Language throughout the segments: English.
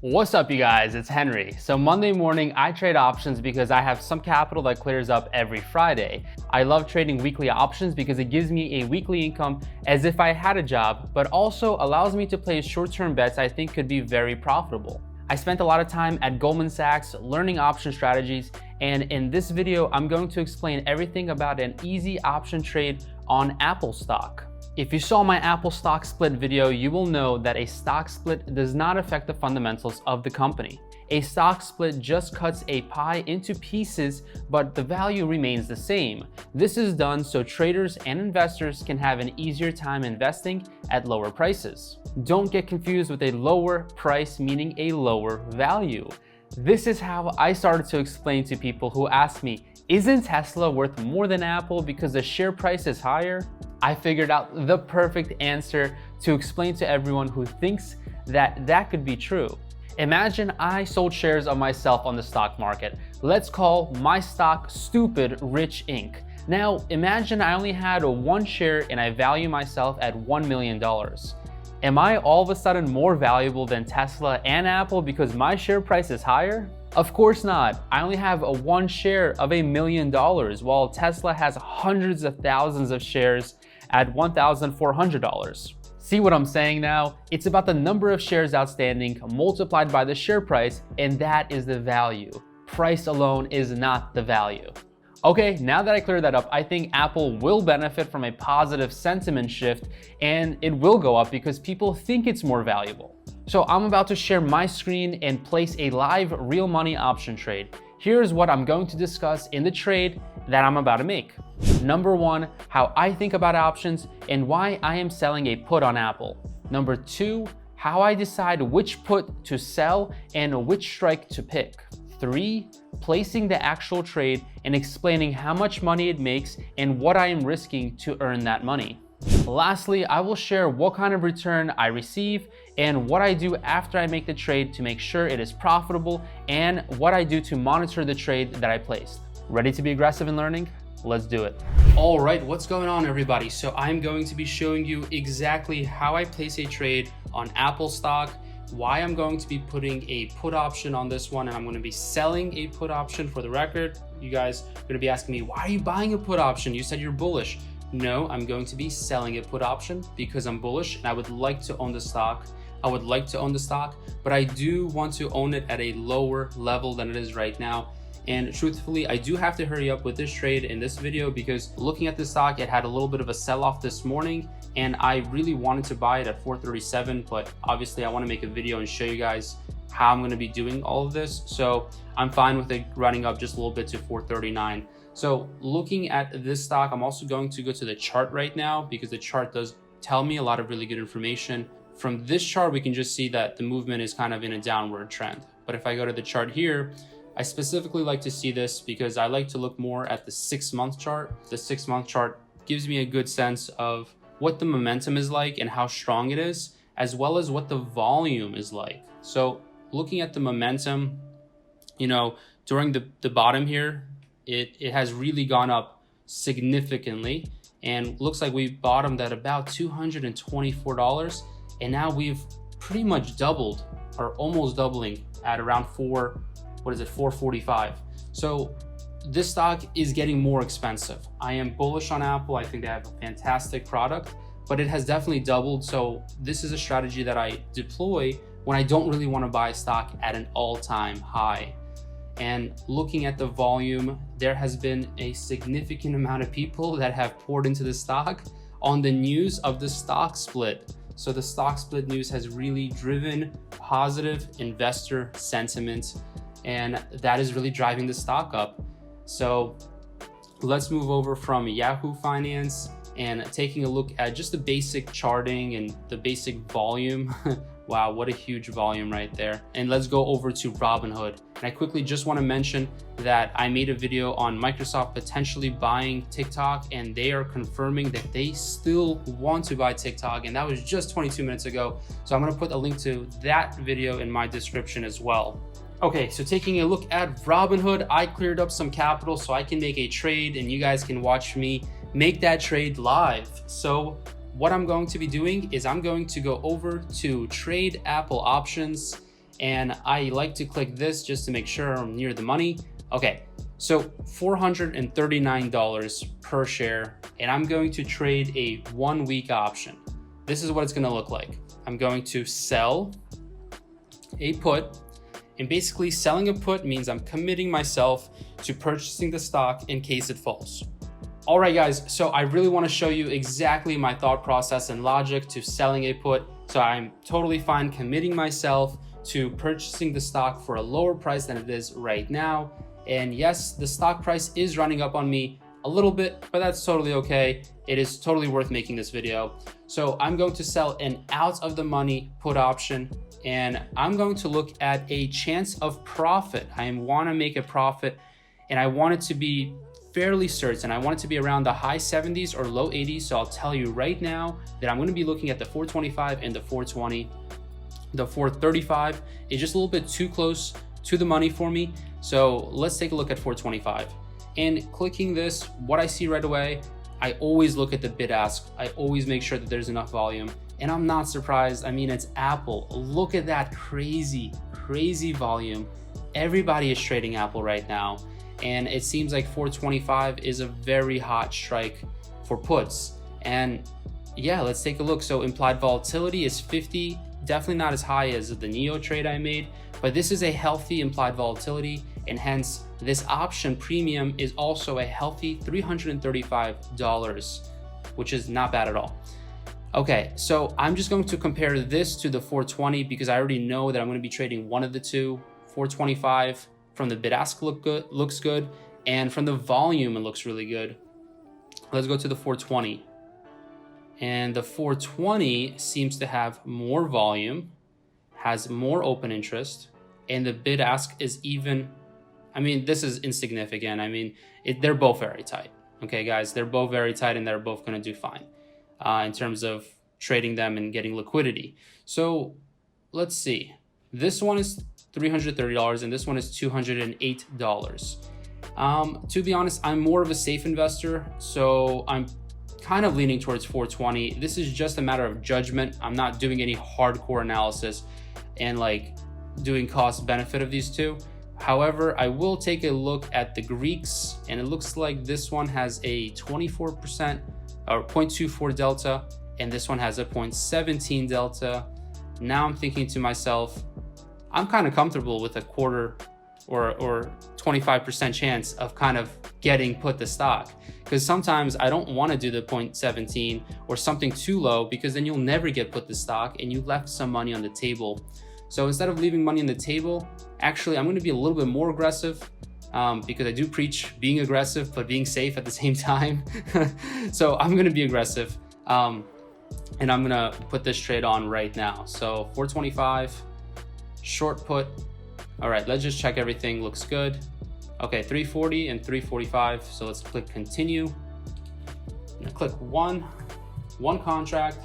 What's up, you guys? It's Henry. So Monday morning, I trade options because I have some capital that clears up every Friday. I love trading weekly options because it gives me a weekly income as if I had a job, but also allows me to place short-term bets I think could be very profitable. I spent a lot of time at Goldman Sachs learning option strategies, and in this video, I'm going to explain everything about an easy option trade on Apple stock. If you saw my Apple stock split video, you will know that a stock split does not affect the fundamentals of the company. A stock split just cuts a pie into pieces, but the value remains the same. This is done so traders and investors can have an easier time investing at lower prices. Don't get confused with a lower price meaning a lower value. This is how I started to explain to people who ask me, isn't Tesla worth more than Apple because the share price is higher? I figured out the perfect answer to explain to everyone who thinks that that could be true. Imagine I sold shares of myself on the stock market. Let's call my stock Stupid Rich Inc. Now, imagine I only had one share and I value myself at $1 million. Am I all of a sudden more valuable than Tesla and Apple because my share price is higher? Of course not. I only have one share of $1 million, while Tesla has hundreds of thousands of shares at $1,400. See what I'm saying now? It's about the number of shares outstanding multiplied by the share price, and that is the value. Price alone is not the value. Okay, now that I cleared that up, I think Apple will benefit from a positive sentiment shift, and it will go up because people think it's more valuable. So I'm about to share my screen and place a live real money option trade. Here's what I'm going to discuss in the trade that I'm about to make. Number one, how I think about options and why I am selling a put on Apple. Number two, how I decide which put to sell and which strike to pick. 3, placing the actual trade and explaining how much money it makes and what I am risking to earn that money. Lastly, I will share what kind of return I receive and what I do after I make the trade to make sure it is profitable and what I do to monitor the trade that I placed. Ready to be aggressive in learning? Let's do it. All right, what's going on, everybody? So I'm going to be showing you exactly how I place a trade on Apple stock, why I'm going to be putting a put option on this one, and I'm going to be selling a put option. For the record, you guys are going to be asking me, why are you buying a put option? You said you're bullish. No, I'm going to be selling a put option because I'm bullish and I would like to own the stock. But I do want to own it at a lower level than it is right now. And truthfully, I do have to hurry up with this trade in this video because looking at the stock, it had a little bit of a sell-off this morning and I really wanted to buy it at 437, but obviously I want to make a video and show you guys how I'm going to be doing all of this. So I'm fine with it running up just a little bit to 439. So looking at this stock, I'm also going to go to the chart right now because the chart does tell me a lot of really good information. From this chart, we can just see that the movement is kind of in a downward trend. But if I go to the chart here, I specifically like to see this because I like to look more at the 6-month chart. The 6-month chart gives me a good sense of what the momentum is like and how strong it is, as well as what the volume is like. So looking at the momentum, you know, during the bottom here, it has really gone up significantly and looks like we bottomed at about $224, and now we've pretty much doubled or almost doubling at around 445. So this stock is getting more expensive. I am bullish on Apple. I think they have a fantastic product, but it has definitely doubled. So this is a strategy that I deploy when I don't really want to buy stock at an all-time high. And looking at the volume, there has been a significant amount of people that have poured into the stock on the news of the stock split. So the stock split news has really driven positive investor sentiment, and that is really driving the stock up. So let's move over from Yahoo Finance and taking a look at just the basic charting and the basic volume. Wow, what a huge volume right there. And let's go over to Robinhood. And I quickly just want to mention that I made a video on Microsoft potentially buying TikTok, and they are confirming that they still want to buy TikTok, and that was just 22 minutes ago. So I'm going to put a link to that video in my description as well. Okay, so taking a look at Robinhood, I cleared up some capital so I can make a trade and you guys can watch me make that trade live. So what I'm going to be doing is I'm going to go over to Trade Apple Options, and I like to click this just to make sure I'm near the money. Okay, so $439 per share, and I'm going to trade a 1 week option. This is what it's gonna look like. I'm going to sell a put, and basically selling a put means I'm committing myself to purchasing the stock in case it falls. All right, guys, so I really want to show you exactly my thought process and logic to selling a put. So I'm totally fine committing myself to purchasing the stock for a lower price than it is right now. And yes, the stock price is running up on me a little bit, but that's totally okay. It is totally worth making this video. So I'm going to sell an out of the money put option, and I'm going to look at a chance of profit. I want to make a profit, and I want it to be fairly certain. I want it to be around the high 70s or low 80s. So I'll tell you right now that I'm going to be looking at the 425 and the 420. The 435 is just a little bit too close to the money for me. So let's take a look at 425. And clicking this, what I see right away, I always look at the bid ask. I always make sure that there's enough volume. And I'm not surprised. I mean, it's Apple. Look at that crazy volume. Everybody is trading Apple right now. And it seems like 425 is a very hot strike for puts. And yeah, let's take a look. So implied volatility is 50, definitely not as high as the NIO trade I made, but this is a healthy implied volatility, and hence this option premium is also a healthy $335, which is not bad at all. Okay, so I'm just going to compare this to the 420 because I already know that I'm going to be trading one of the two. 425 from the bid ask looks good, and from the volume it looks really good. Let's go to the 420. And the 420 seems to have more volume, has more open interest, and the bid ask is even, I mean, this is insignificant. I mean, they're both very tight. Okay, guys, they're both very tight, and they're both going to do fine in terms of trading them and getting liquidity. So let's see. This one is $330 and this one is $208. To be honest, I'm more of a safe investor, so I'm kind of leaning towards 420. This is just a matter of judgment. I'm not doing any hardcore analysis and like doing cost benefit of these two. However, I will take a look at the Greeks, and it looks like this one has a 24% or 0.24 delta, and this one has a 0.17 delta. Now I'm thinking to myself, I'm kind of comfortable with a quarter or 25% chance of kind of getting put the stock, because sometimes I don't want to do the 0.17 or something too low, because then you'll never get put the stock and you left some money on the table. So instead of leaving money on the table, actually I'm going to be a little bit more aggressive, because I do preach being aggressive but being safe at the same time. So I'm going to be aggressive, and I'm going to put this trade on right now. So 425 short put. All right, let's just check everything looks good. Okay, 340 and 345. So let's click continue. I'm gonna click one contract.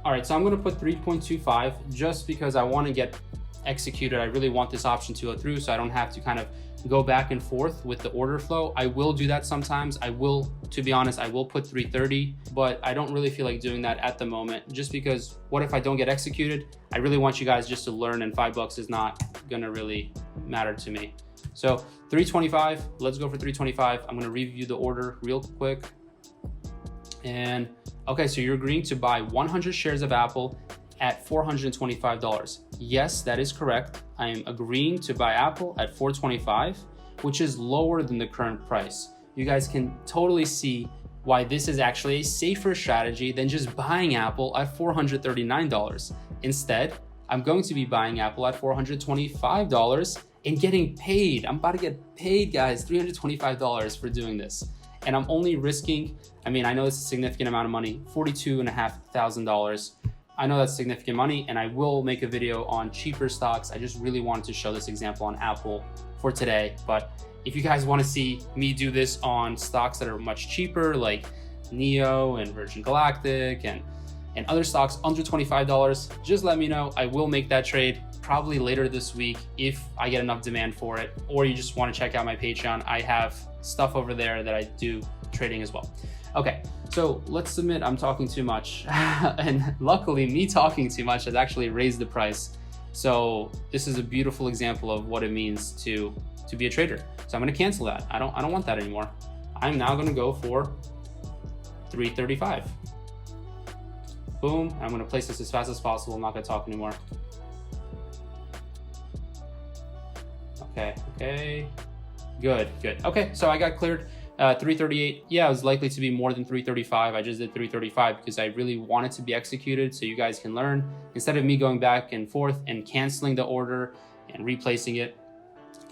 All right, so I'm gonna put 3.25 just because I want to get executed. I really want this option to go through, so I don't have to kind of go back and forth with the order flow. I will do that sometimes. I will, to be honest, I will put 330, but I don't really feel like doing that at the moment, just because what if I don't get executed? I really want you guys just to learn, and $5 is not gonna really matter to me. So 325, let's go for 325. I'm gonna review the order real quick. And okay, so you're agreeing to buy 100 shares of Apple at $425. Yes, that is correct. I am agreeing to buy Apple at $425, which is lower than the current price. You guys can totally see why this is actually a safer strategy than just buying Apple at $439. Instead, I'm going to be buying Apple at $425 and getting paid. I'm about to get paid, guys, $325 for doing this. And I'm only risking, I mean, I know it's a significant amount of money, $42,500. I know that's significant money, and I will make a video on cheaper stocks. I just really wanted to show this example on Apple for today. But if you guys want to see me do this on stocks that are much cheaper, like NIO and Virgin Galactic and other stocks under $25, just let me know. I will make that trade probably later this week if I get enough demand for it, or you just want to check out my Patreon. I have stuff over there that I do trading as well. Okay, so let's admit I'm talking too much. And luckily, me talking too much has actually raised the price. So this is a beautiful example of what it means to be a trader. So I'm gonna cancel that. I don't want that anymore. I'm now gonna go for 335. Boom, I'm gonna place this as fast as possible. I'm not gonna talk anymore. Okay, good. Okay, so I got cleared 338. Yeah, it was likely to be more than 335. I just did 335 because I really want it to be executed so you guys can learn instead of me going back and forth and canceling the order and replacing it.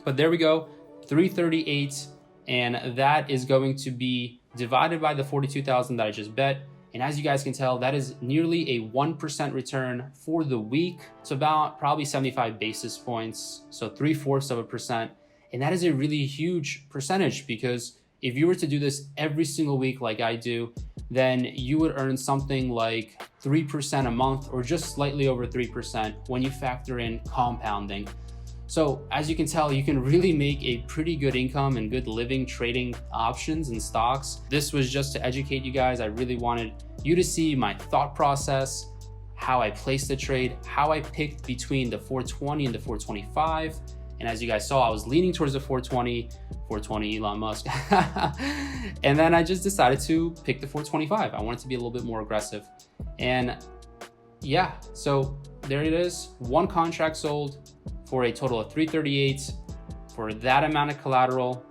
But there we go, 338, and that is going to be divided by the 42,000 that I just bet. And as you guys can tell, that is nearly a 1% return for the week. It's about probably 75 basis points, so 0.75%. And that is a really huge percentage, because if you were to do this every single week like I do, then you would earn something like 3% a month, or just slightly over 3% when you factor in compounding. So as you can tell, you can really make a pretty good income and good living trading options and stocks. This was just to educate you guys. I really wanted you to see my thought process, how I placed the trade, how I picked between the 420 and the 425. And as you guys saw, I was leaning towards the 420 Elon Musk. And then I just decided to pick the 425. I wanted to be a little bit more aggressive. And yeah, so there it is. One contract sold for a total of 338 for that amount of collateral.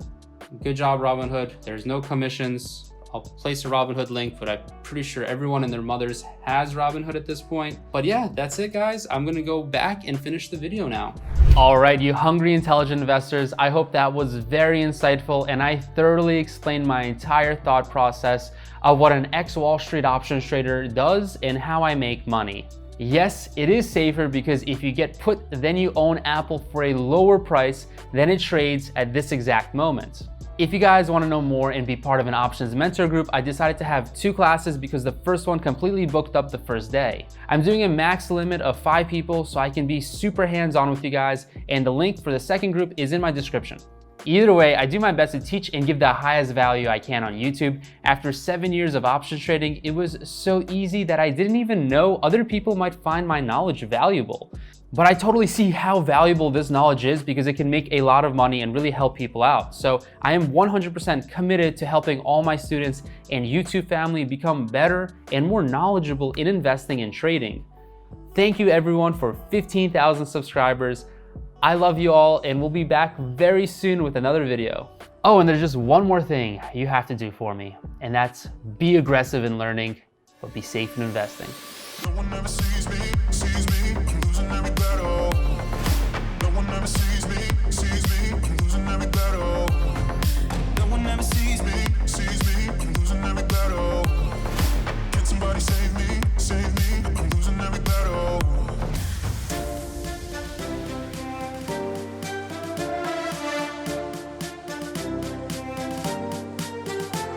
Good job, Robinhood. There's no commissions. I'll place a Robinhood link, but I'm pretty sure everyone and their mothers has Robinhood at this point. But yeah, that's it, guys. I'm gonna go back and finish the video now. All right, you hungry, intelligent investors, I hope that was very insightful, and I thoroughly explained my entire thought process of what an ex-Wall Street options trader does and how I make money. Yes, it is safer because if you get put, then you own Apple for a lower price than it trades at this exact moment. If you guys want to know more and be part of an options mentor group, I decided to have 2 classes because the first one completely booked up the first day. I'm doing a max limit of 5 people so I can be super hands-on with you guys, and the link for the second group is in my description. Either way, I do my best to teach and give the highest value I can on YouTube. After 7 years of options trading, it was so easy that I didn't even know other people might find my knowledge valuable. But I totally see how valuable this knowledge is because it can make a lot of money and really help people out. So I am 100% committed to helping all my students and YouTube family become better and more knowledgeable in investing and trading. Thank you everyone for 15,000 subscribers. I love you all, and we'll be back very soon with another video. Oh, and there's just one more thing you have to do for me, and that's be aggressive in learning, but be safe in investing.